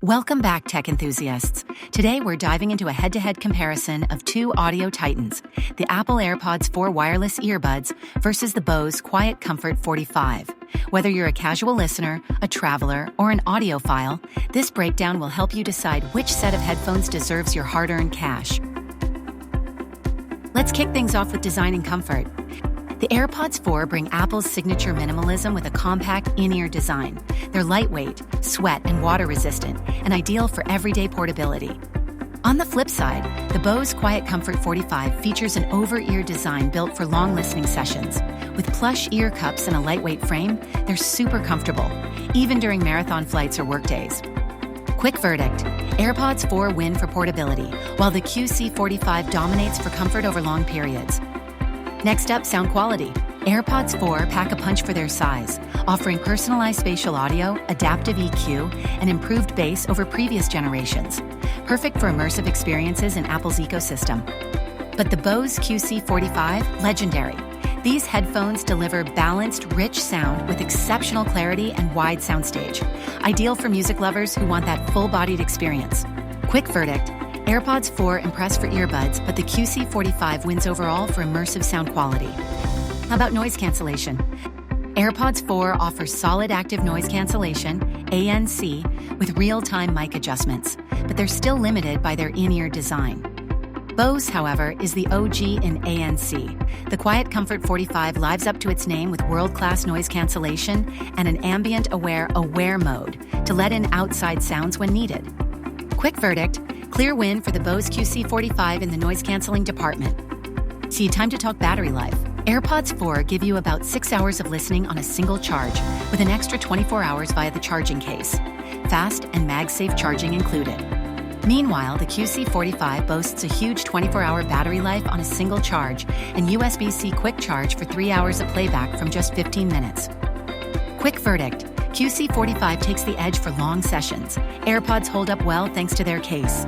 Welcome back, tech enthusiasts. Today we're diving into a head-to-head comparison of two audio titans, the Apple AirPods 4 wireless earbuds versus the BOSE QuietComfort 45. Whether you're a casual listener, a traveler, or an audiophile, this breakdown will help you decide which set of headphones deserves your hard-earned cash. Let's kick things off with design and comfort. The AirPods 4 bring Apple's signature minimalism with a compact in-ear design. They're lightweight, sweat, and water-resistant, and ideal for everyday portability. On the flip side, the BOSE QuietComfort 45 features an over-ear design built for long listening sessions. With plush ear cups and a lightweight frame, they're super comfortable, even during marathon flights or workdays. Quick verdict: AirPods 4 win for portability, while the QC45 dominates for comfort over long periods. Next up, sound quality. AirPods 4 pack a punch for their size, offering personalized spatial audio, adaptive EQ, and improved bass over previous generations. Perfect for immersive experiences in Apple's ecosystem. But the BOSE QC45, legendary. These headphones deliver balanced, rich sound with exceptional clarity and wide soundstage. Ideal for music lovers who want that full-bodied experience. Quick verdict: AirPods 4 impress for earbuds, but the QC45 wins overall for immersive sound quality. How about noise cancellation? AirPods 4 offers solid active noise cancellation, ANC, with real-time mic adjustments, but they're still limited by their in-ear design. BOSE, however, is the OG in ANC. The QuietComfort 45 lives up to its name with world-class noise cancellation and an ambient-aware aware mode to let in outside sounds when needed. Quick verdict: clear win for the BOSE QC45 in the noise-canceling department. See, time to talk battery life. AirPods 4 give you about 6 hours of listening on a single charge, with an extra 24 hours via the charging case. Fast and MagSafe charging included. Meanwhile, the QC45 boasts a huge 24-hour battery life on a single charge and USB-C quick charge for 3 hours of playback from just 15 minutes. Quick verdict: QC45 takes the edge for long sessions. AirPods hold up well thanks to their case.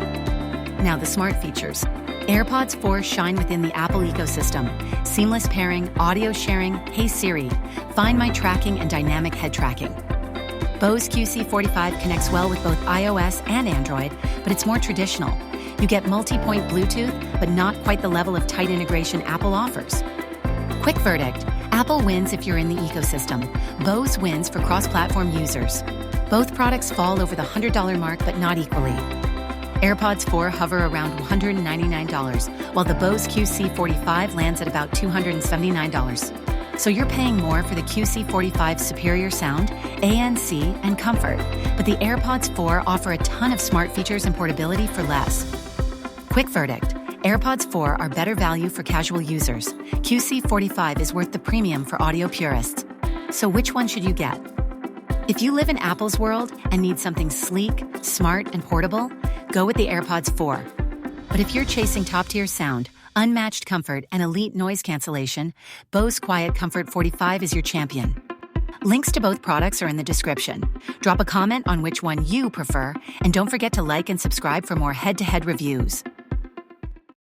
Now the smart features. AirPods 4 shine within the Apple ecosystem. Seamless pairing, audio sharing, Hey Siri, Find My tracking, and dynamic head tracking. BOSE QC45 connects well with both iOS and Android, but it's more traditional. You get multi-point Bluetooth, but not quite the level of tight integration Apple offers. Quick verdict: Apple wins if you're in the ecosystem. BOSE wins for cross-platform users. Both products fall over the $100 mark, but not equally. AirPods 4 hover around $199, while the BOSE QC45 lands at about $279. So you're paying more for the QC45's superior sound, ANC, and comfort, but the AirPods 4 offer a ton of smart features and portability for less. Quick verdict: AirPods 4 are better value for casual users. QC45 is worth the premium for audio purists. So which one should you get? If you live in Apple's world and need something sleek, smart, and portable, go with the AirPods 4. But if you're chasing top-tier sound, unmatched comfort, and elite noise cancellation, BOSE QuietComfort 45 is your champion. Links to both products are in the description. Drop a comment on which one you prefer, and don't forget to like and subscribe for more head-to-head reviews.